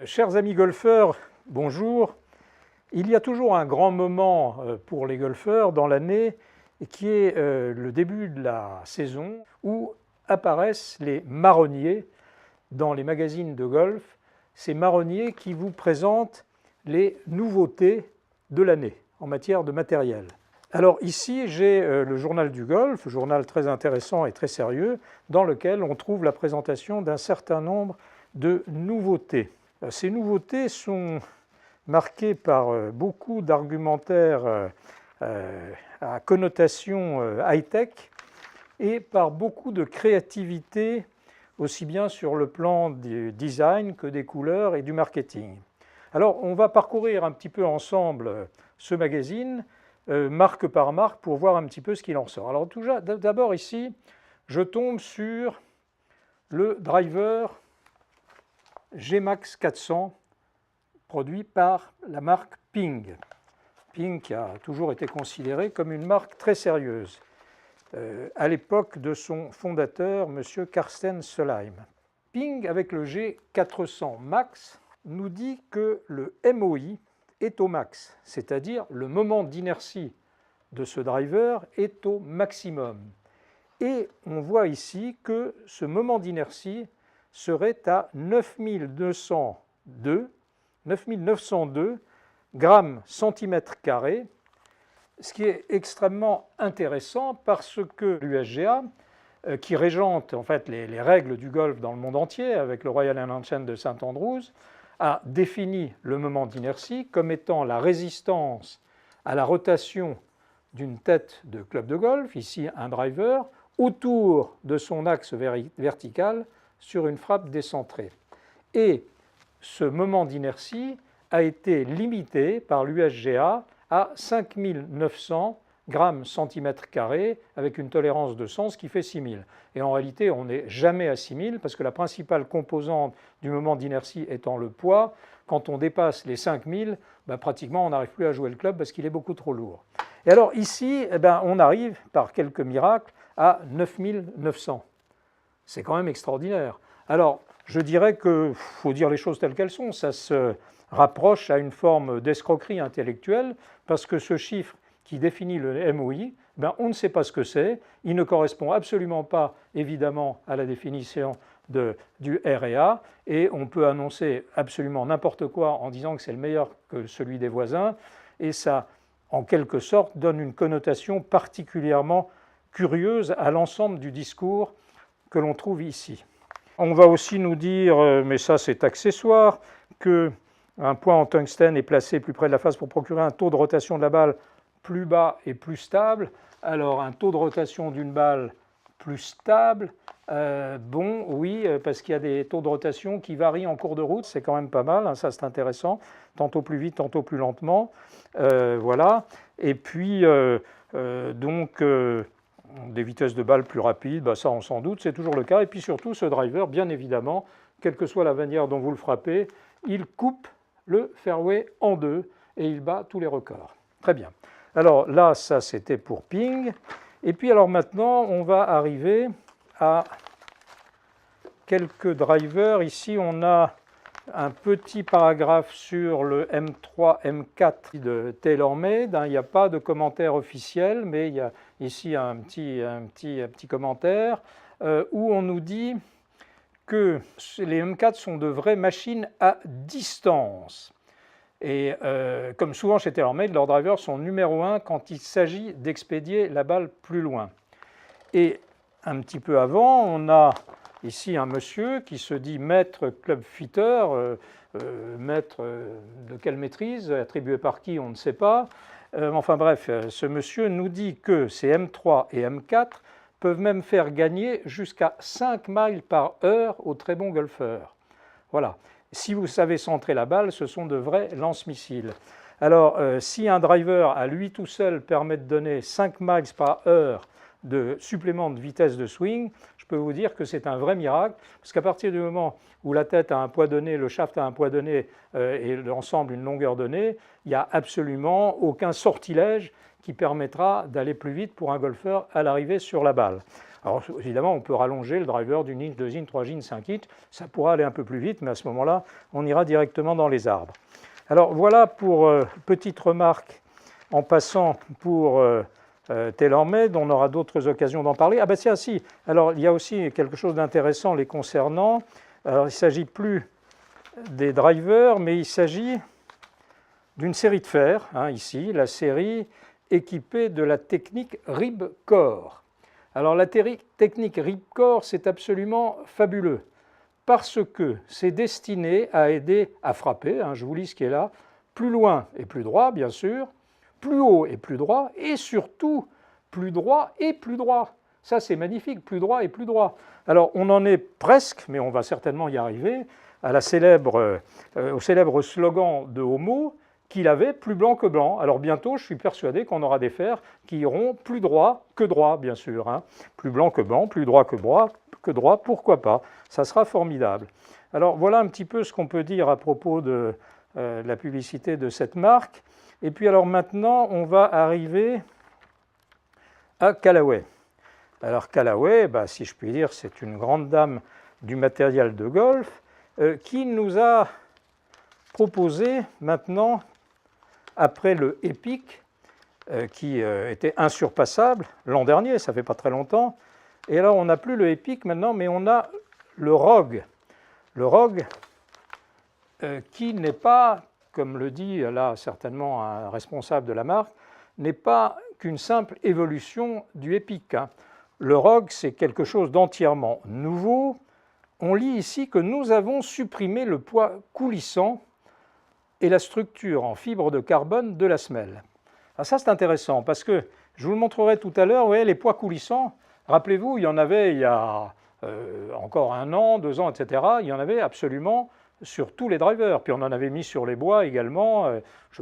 Chers amis golfeurs, bonjour. Il y a toujours un grand moment pour les golfeurs dans l'année qui est le début de la saison où apparaissent les marronniers dans les magazines de golf, ces marronniers qui vous présentent les nouveautés de l'année en matière de matériel. Alors ici, j'ai le journal du golf, journal très intéressant et très sérieux, dans lequel on trouve la présentation d'un certain nombre de nouveautés. Ces nouveautés sont marquées par beaucoup d'argumentaires à connotation high-tech et par beaucoup de créativité, aussi bien sur le plan du design que des couleurs et du marketing. Alors, on va parcourir un petit peu ensemble ce magazine, marque par marque, pour voir un petit peu ce qu'il en sort. Alors, d'abord ici, je tombe sur le driver G-Max 400, produit par la marque Ping. Ping qui a toujours été considéré comme une marque très sérieuse, à l'époque de son fondateur, M. Carsten Solheim. Ping, avec le G400 Max, nous dit que le MOI est au max, c'est-à-dire le moment d'inertie de ce driver est au maximum. Et on voit ici que ce moment d'inertie serait à 9902 grammes centimètres carrés, ce qui est extrêmement intéressant parce que l'USGA, qui régente en fait les règles du golf dans le monde entier avec le Royal Chain de St Andrews, a défini le moment d'inertie comme étant la résistance à la rotation d'une tête de club de golf, ici un driver, autour de son axe vertical sur une frappe décentrée. Et ce moment d'inertie a été limité par l'USGA à 5900 grammes centimètres carrés avec une tolérance de sens qui fait 6000. Et en réalité, on n'est jamais à 6000 parce que la principale composante du moment d'inertie étant le poids, quand on dépasse les 5000, pratiquement on n'arrive plus à jouer le club parce qu'il est beaucoup trop lourd. Et alors ici, on arrive par quelques miracles à 9900. C'est quand même extraordinaire. Alors, je dirais qu'il faut dire les choses telles qu'elles sont. Ça se rapproche à une forme d'escroquerie intellectuelle parce que ce chiffre qui définit le MOI, on ne sait pas ce que c'est. Il ne correspond absolument pas, évidemment, à la définition du RA. Et on peut annoncer absolument n'importe quoi en disant que c'est le meilleur que celui des voisins. Et ça, en quelque sorte, donne une connotation particulièrement curieuse à l'ensemble du discours que l'on trouve ici. On va aussi nous dire, mais ça c'est accessoire, qu'un point en tungstène est placé plus près de la face pour procurer un taux de rotation de la balle plus bas et plus stable. Alors un taux de rotation d'une balle plus stable, oui, parce qu'il y a des taux de rotation qui varient en cours de route, c'est quand même pas mal, hein, ça c'est intéressant, tantôt plus vite, tantôt plus lentement, voilà. Et puis des vitesses de balle plus rapides, ça on s'en doute, c'est toujours le cas. Et puis surtout, ce driver, bien évidemment, quelle que soit la manière dont vous le frappez, il coupe le fairway en deux et il bat tous les records. Très bien. Alors là, ça c'était pour Ping. Et puis alors maintenant, on va arriver à quelques drivers. Ici, on a un petit paragraphe sur le M3, M4 de TaylorMade. Il n'y a pas de commentaire officiel, mais il y a ici un petit commentaire où on nous dit que les M4 sont de vraies machines à distance. Et comme souvent chez TaylorMade, leurs drivers sont numéro 1 quand il s'agit d'expédier la balle plus loin. Et un petit peu avant, on a ici un monsieur qui se dit maître club fitter, maître de quelle maîtrise, attribué par qui, on ne sait pas. Enfin bref, ce monsieur nous dit que ces M3 et M4 peuvent même faire gagner jusqu'à 5 miles par heure aux très bons golfeurs. Voilà. Si vous savez centrer la balle, ce sont de vrais lance-missiles. Alors, si un driver à lui tout seul permet de donner 5 miles par heure de supplément de vitesse de swing, je peux vous dire que c'est un vrai miracle, parce qu'à partir du moment où la tête a un poids donné, le shaft a un poids donné et l'ensemble une longueur donnée, il n'y a absolument aucun sortilège qui permettra d'aller plus vite pour un golfeur à l'arrivée sur la balle. Alors évidemment, on peut rallonger le driver d'une inch, 2 inch, 3 inch, 5 inch, ça pourra aller un peu plus vite, mais à ce moment-là, on ira directement dans les arbres. Alors voilà pour petite remarque en passant pour TaylorMade, on aura d'autres occasions d'en parler. Ah ben tiens, si, alors il y a aussi quelque chose d'intéressant les concernant. Alors il ne s'agit plus des drivers, mais il s'agit d'une série de fers, hein, ici, la série équipée de la technique Ripcord. Alors la technique Ripcord, c'est absolument fabuleux, parce que c'est destiné à aider à frapper, hein, je vous lis ce qui est là, plus loin et plus droit, bien sûr, plus haut et plus droit, et surtout plus droit et plus droit. Ça, c'est magnifique, plus droit et plus droit. Alors, on en est presque, mais on va certainement y arriver, à la au célèbre slogan de Homo, qu'il avait plus blanc que blanc. Alors bientôt, je suis persuadé qu'on aura des fers qui iront plus droit que droit, bien sûr. Hein. Plus blanc que blanc, plus droit que droit, pourquoi pas. Ça sera formidable. Alors voilà un petit peu ce qu'on peut dire à propos de la publicité de cette marque. Et puis alors maintenant, on va arriver à Callaway. Alors Callaway, si je puis dire, c'est une grande dame du matériel de golf qui nous a proposé maintenant, après le Epic, qui était insurpassable l'an dernier, ça fait pas très longtemps, et alors on n'a plus le Epic maintenant, mais on a le Rogue. Le Rogue qui n'est pas, comme le dit là certainement un responsable de la marque, n'est pas qu'une simple évolution du Epic. Hein. Le Rogue, c'est quelque chose d'entièrement nouveau. On lit ici que nous avons supprimé le poids coulissant et la structure en fibre de carbone de la semelle. Alors ça, c'est intéressant parce que, je vous le montrerai tout à l'heure, les poids coulissants, rappelez-vous, il y en avait il y a encore 1 an, 2 ans, etc. Il y en avait absolument sur tous les drivers. Puis on en avait mis sur les bois également.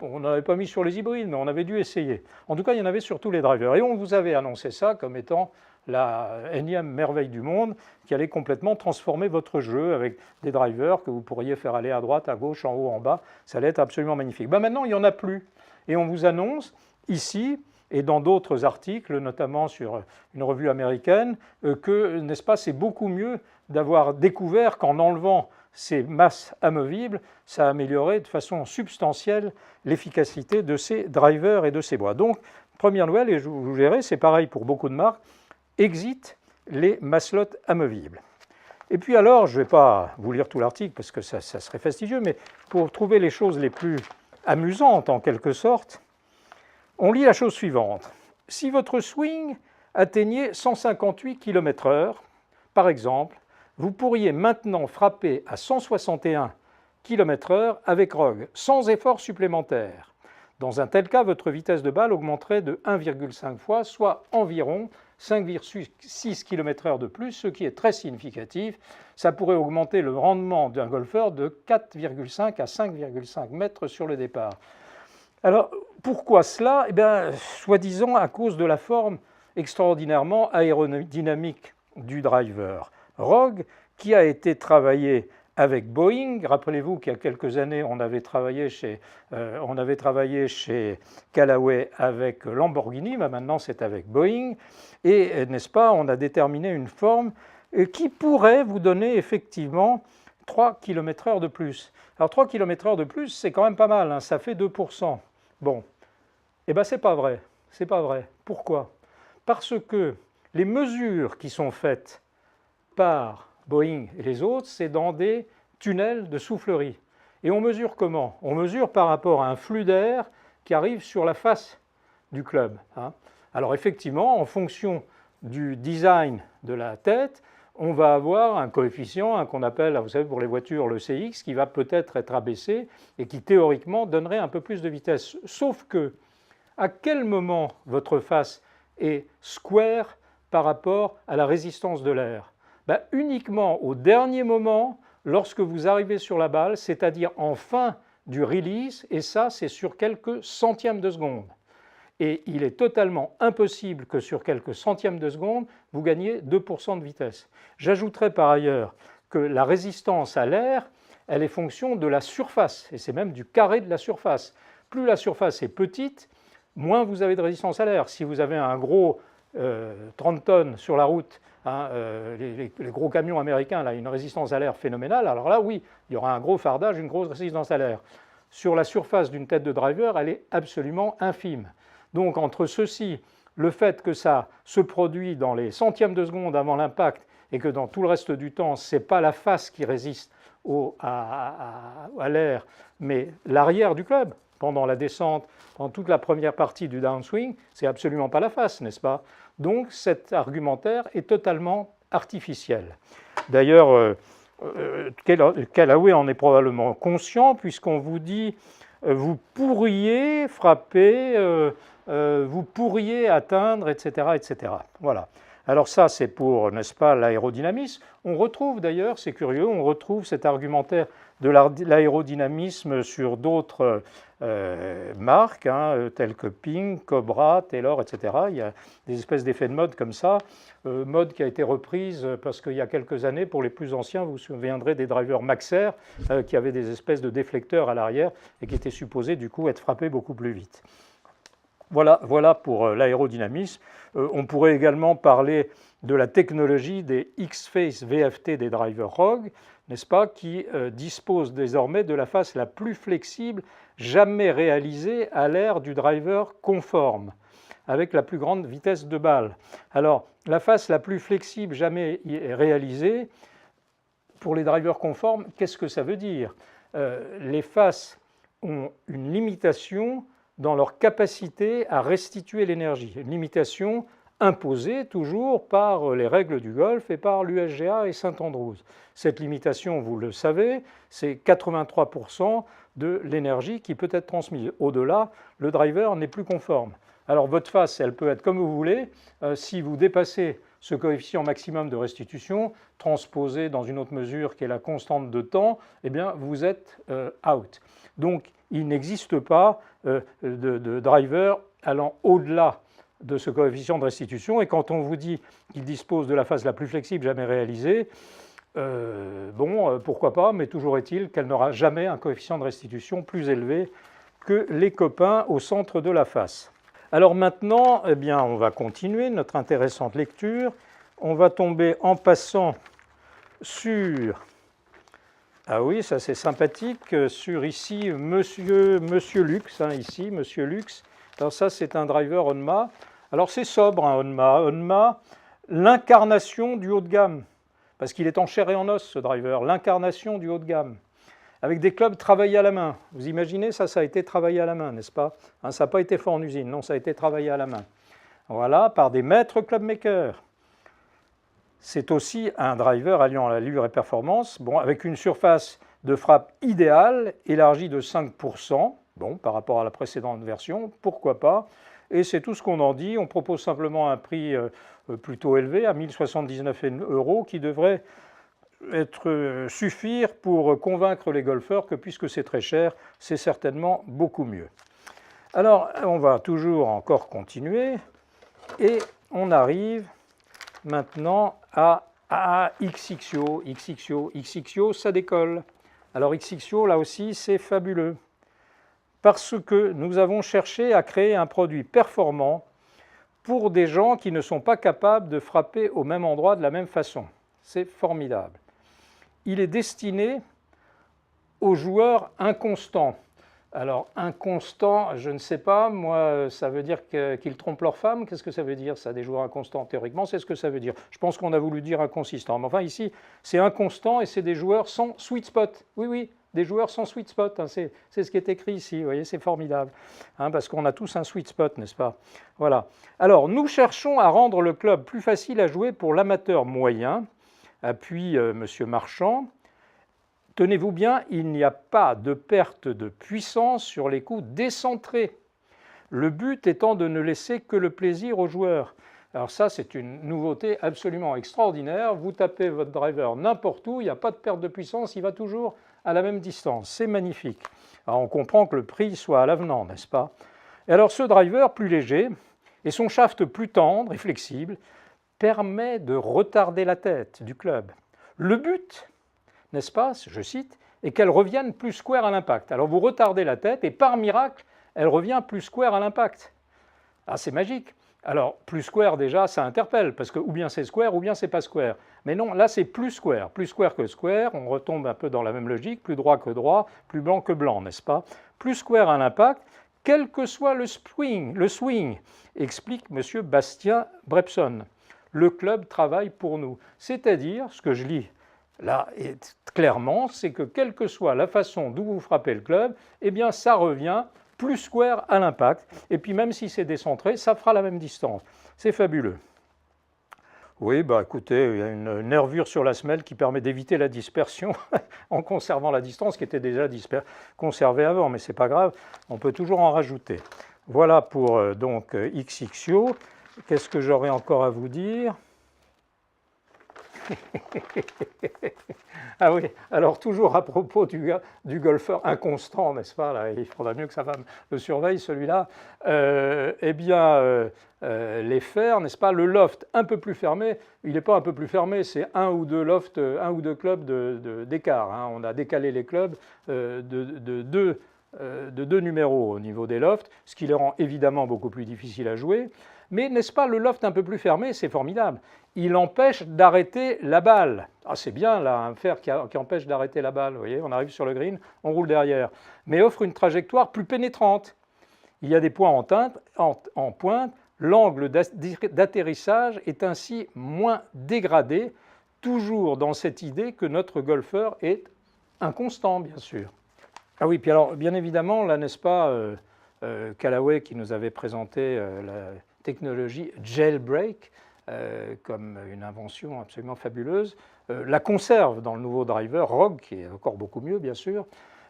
On n'en avait pas mis sur les hybrides, mais on avait dû essayer. En tout cas, il y en avait sur tous les drivers. Et on vous avait annoncé ça comme étant la énième merveille du monde qui allait complètement transformer votre jeu avec des drivers que vous pourriez faire aller à droite, à gauche, en haut, en bas. Ça allait être absolument magnifique. Maintenant, il n'y en a plus. Et on vous annonce ici et dans d'autres articles, notamment sur une revue américaine, que, n'est-ce pas, c'est beaucoup mieux d'avoir découvert qu'en enlevant ces masses amovibles, ça a amélioré de façon substantielle l'efficacité de ces drivers et de ces bois. Donc, première nouvelle, et je vous verrai, c'est pareil pour beaucoup de marques, exit les maslottes amovibles. Et puis alors, je ne vais pas vous lire tout l'article parce que ça serait fastidieux, mais pour trouver les choses les plus amusantes en quelque sorte, on lit la chose suivante. Si votre swing atteignait 158 km/h, par exemple, vous pourriez maintenant frapper à 161 km/h avec Rogue, sans effort supplémentaire. Dans un tel cas, votre vitesse de balle augmenterait de 1,5 fois, soit environ 5,6 km/h de plus, ce qui est très significatif. Ça pourrait augmenter le rendement d'un golfeur de 4,5 à 5,5 mètres sur le départ. Alors, pourquoi cela? Eh bien, soi-disant à cause de la forme extraordinairement aérodynamique du driver. Rogue, qui a été travaillé avec Boeing. Rappelez-vous qu'il y a quelques années, on avait travaillé chez Callaway avec Lamborghini, mais maintenant c'est avec Boeing. Et, n'est-ce pas, on a déterminé une forme qui pourrait vous donner effectivement 3 km/h de plus. Alors 3 km/h de plus, c'est quand même pas mal, hein, ça fait 2%. Bon, eh bien c'est pas vrai, c'est pas vrai. Pourquoi? Parce que les mesures qui sont faites par Boeing et les autres, c'est dans des tunnels de soufflerie. Et on mesure comment? On mesure par rapport à un flux d'air qui arrive sur la face du club. Hein. Alors effectivement, en fonction du design de la tête, on va avoir un coefficient qu'on appelle, vous savez, pour les voitures, le CX, qui va peut-être être abaissé et qui théoriquement donnerait un peu plus de vitesse. Sauf que, à quel moment votre face est square par rapport à la résistance de l'air? Uniquement au dernier moment, lorsque vous arrivez sur la balle, c'est-à-dire en fin du release, et ça, c'est sur quelques centièmes de seconde. Et il est totalement impossible que sur quelques centièmes de seconde, vous gagniez 2% de vitesse. J'ajouterai par ailleurs que la résistance à l'air, elle est fonction de la surface, et c'est même du carré de la surface. Plus la surface est petite, moins vous avez de résistance à l'air. Si vous avez un gros 30 tonnes sur la route, hein, les gros camions américains, là, une résistance à l'air phénoménale, alors là, oui, il y aura un gros fardage, une grosse résistance à l'air. Sur la surface d'une tête de driver, elle est absolument infime. Donc, entre ceci, le fait que ça se produit dans les centièmes de seconde avant l'impact et que dans tout le reste du temps, ce n'est pas la face qui résiste à l'air, mais l'arrière du club, pendant la descente, pendant toute la première partie du downswing, c'est absolument pas la face, n'est-ce pas? Donc cet argumentaire est totalement artificiel. D'ailleurs, Callaway en est probablement conscient, puisqu'on vous dit vous pourriez frapper, vous pourriez atteindre, etc., etc. Voilà. Alors ça, c'est pour, n'est-ce pas, l'aérodynamisme. On retrouve d'ailleurs, c'est curieux, on retrouve cet argumentaire de l'aérodynamisme sur d'autres marques, hein, telles que Ping, Cobra, Taylor, etc. Il y a des espèces d'effets de mode comme ça, mode qui a été reprise parce qu'il y a quelques années, pour les plus anciens, vous vous souviendrez des drivers Maxer qui avaient des espèces de déflecteurs à l'arrière et qui étaient supposés du coup être frappés beaucoup plus vite. Voilà pour l'aérodynamisme. On pourrait également parler de la technologie des X-Face VFT des drivers Rogue, n'est-ce pas, qui disposent désormais de la face la plus flexible jamais réalisée à l'ère du driver conforme, avec la plus grande vitesse de balle. Alors, la face la plus flexible jamais réalisée, pour les drivers conformes, qu'est-ce que ça veut dire? Les faces ont une limitation dans leur capacité à restituer l'énergie. Une limitation imposée toujours par les règles du golf et par l'USGA et St Andrews. Cette limitation, vous le savez, c'est 83% de l'énergie qui peut être transmise. Au-delà, le driver n'est plus conforme. Alors votre face, elle peut être comme vous voulez. Si vous dépassez ce coefficient maximum de restitution, transposé dans une autre mesure qui est la constante de temps, eh bien vous êtes out. Donc il n'existe pas de driver allant au-delà de ce coefficient de restitution. Et quand on vous dit qu'il dispose de la face la plus flexible jamais réalisée, pourquoi pas, mais toujours est-il qu'elle n'aura jamais un coefficient de restitution plus élevé que les copains au centre de la face. Alors maintenant, eh bien, on va continuer notre intéressante lecture. On va tomber en passant sur... Ah oui, ça c'est sympathique, sur ici Monsieur Lux, hein, ici, Monsieur Lux. Alors ça c'est un driver Honma. Alors c'est sobre, hein, Honma. Honma, l'incarnation du haut de gamme, parce qu'il est en chair et en os ce driver, l'incarnation du haut de gamme, avec des clubs travaillés à la main. Vous imaginez, ça a été travaillé à la main, n'est-ce pas? Hein, ça n'a pas été fait en usine, non, ça a été travaillé à la main. Voilà, par des maîtres clubmakers. C'est aussi un driver alliant allure et performance, avec une surface de frappe idéale, élargie de 5%, par rapport à la précédente version, pourquoi pas. Et c'est tout ce qu'on en dit. On propose simplement un prix plutôt élevé, à 1 079 €, qui devrait suffire pour convaincre les golfeurs que puisque c'est très cher, c'est certainement beaucoup mieux. Alors, on va toujours encore continuer, et on arrive maintenant à XXIO. XXIO, ça décolle. Alors XXIO, là aussi, c'est fabuleux. Parce que nous avons cherché à créer un produit performant pour des gens qui ne sont pas capables de frapper au même endroit de la même façon. C'est formidable. Il est destiné aux joueurs inconstants. Alors, inconstant, je ne sais pas, moi, ça veut dire qu'ils trompent leur femme. Qu'est-ce que ça veut dire, ça, des joueurs inconstants? Théoriquement, c'est ce que ça veut dire. Je pense qu'on a voulu dire inconsistant. Mais enfin, ici, c'est inconstant et c'est des joueurs sans sweet spot. Oui, oui, des joueurs sans sweet spot. Hein, c'est ce qui est écrit ici. Vous voyez, c'est formidable. Hein, parce qu'on a tous un sweet spot, n'est-ce pas? Voilà. Alors, nous cherchons à rendre le club plus facile à jouer pour l'amateur moyen. Appuie M. Marchand. Tenez-vous bien, il n'y a pas de perte de puissance sur les coups décentrés. Le but étant de ne laisser que le plaisir aux joueurs. Alors ça, c'est une nouveauté absolument extraordinaire. Vous tapez votre driver n'importe où, il n'y a pas de perte de puissance, il va toujours à la même distance. C'est magnifique. Alors on comprend que le prix soit à l'avenant, n'est-ce pas? Et alors ce driver plus léger et son shaft plus tendre et flexible permet de retarder la tête du club. Le but, n'est-ce pas, je cite, et qu'elle revienne plus square à l'impact. Alors vous retardez la tête et par miracle, elle revient plus square à l'impact. Ah, c'est magique. Alors, plus square, déjà, ça interpelle, parce que ou bien c'est square, ou bien c'est pas square. Mais non, là, c'est plus square que square, on retombe un peu dans la même logique, plus droit que droit, plus blanc que blanc, n'est-ce pas? Plus square à l'impact, quel que soit le swing, explique M. Bastien Brepson. Le club travaille pour nous. C'est-à-dire, ce que je lis là et clairement, c'est que quelle que soit la façon d'où vous frappez le club, eh bien, ça revient plus square à l'impact, et puis même si c'est décentré, ça fera la même distance. C'est fabuleux. Oui, bah écoutez, il y a une nervure sur la semelle qui permet d'éviter la dispersion en conservant la distance qui était déjà conservée avant, mais c'est pas grave, on peut toujours en rajouter. Voilà pour donc XXIO. Qu'est-ce que j'aurais encore à vous dire? Ah oui, alors toujours à propos du golfeur inconstant, n'est-ce pas là, il faudra mieux que sa femme le surveille, celui-là. Eh bien, les fers, n'est-ce pas, le loft un peu plus fermé, il n'est pas un peu plus fermé, c'est un ou deux lofts, un ou deux clubs d'écart. Hein. On a décalé les clubs de deux numéros au niveau des lofts, ce qui les rend évidemment beaucoup plus difficiles à jouer. Mais n'est-ce pas, le loft un peu plus fermé, c'est formidable. Il empêche d'arrêter la balle. Ah, c'est bien là, un fer qui empêche d'arrêter la balle. Vous voyez, on arrive sur le green, on roule derrière. Mais offre une trajectoire plus pénétrante. Il y a des points en pointe. L'angle d'atterrissage est ainsi moins dégradé, toujours dans cette idée que notre golfeur est inconstant, bien sûr. Ah oui, puis alors, bien évidemment, là, n'est-ce pas, Callaway qui nous avait présenté la technologie jailbreak comme une invention absolument fabuleuse, la conserve dans le nouveau driver Rogue, qui est encore beaucoup mieux, bien sûr.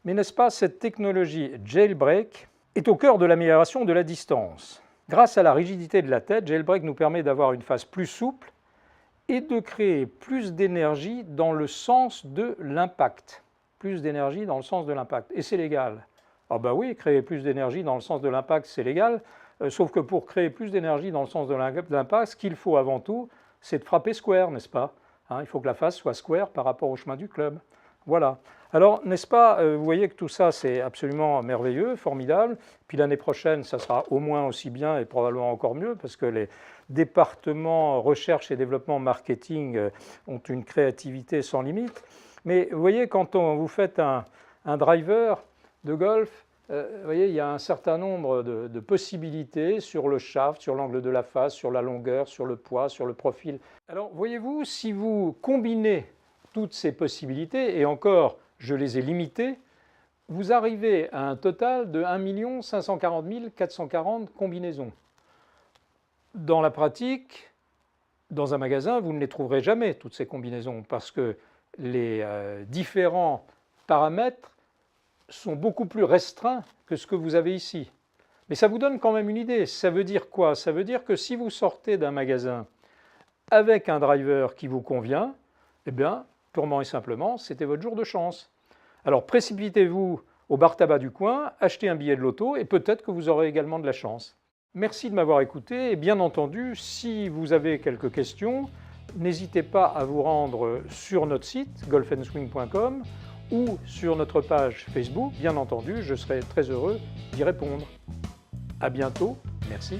Mais n'est-ce pas, cette technologie jailbreak est au cœur de l'amélioration de la distance. Grâce à la rigidité de la tête, jailbreak nous permet d'avoir une face plus souple et de créer plus d'énergie dans le sens de l'impact. Plus d'énergie dans le sens de l'impact. Et c'est légal. Ah ben oui, créer plus d'énergie dans le sens de l'impact, c'est légal. Sauf que pour créer plus d'énergie dans le sens de l'impact, ce qu'il faut avant tout, c'est de frapper square, n'est-ce pas? Hein, il faut que la face soit square par rapport au chemin du club. Voilà. Alors, n'est-ce pas, vous voyez que tout ça, c'est absolument merveilleux, formidable. Puis l'année prochaine, ça sera au moins aussi bien et probablement encore mieux, parce que les départements recherche et développement marketing ont une créativité sans limite. Mais vous voyez, quand vous faites un driver de golf, vous voyez, il y a un certain nombre de possibilités sur le shaft, sur l'angle de la face, sur la longueur, sur le poids, sur le profil. Alors, voyez-vous, si vous combinez toutes ces possibilités, et encore, je les ai limitées, vous arrivez à un total de 1 540 440 combinaisons. Dans la pratique, dans un magasin, vous ne les trouverez jamais, toutes ces combinaisons, parce que les différents paramètres sont beaucoup plus restreints que ce que vous avez ici. Mais ça vous donne quand même une idée. Ça veut dire quoi? Ça veut dire que si vous sortez d'un magasin avec un driver qui vous convient, eh bien, purement et simplement, c'était votre jour de chance. Alors précipitez-vous au bar tabac du coin, achetez un billet de loto et peut-être que vous aurez également de la chance. Merci de m'avoir écouté et bien entendu, si vous avez quelques questions, n'hésitez pas à vous rendre sur notre site golfandswing.com ou sur notre page Facebook. Bien entendu, je serai très heureux d'y répondre. À bientôt, merci.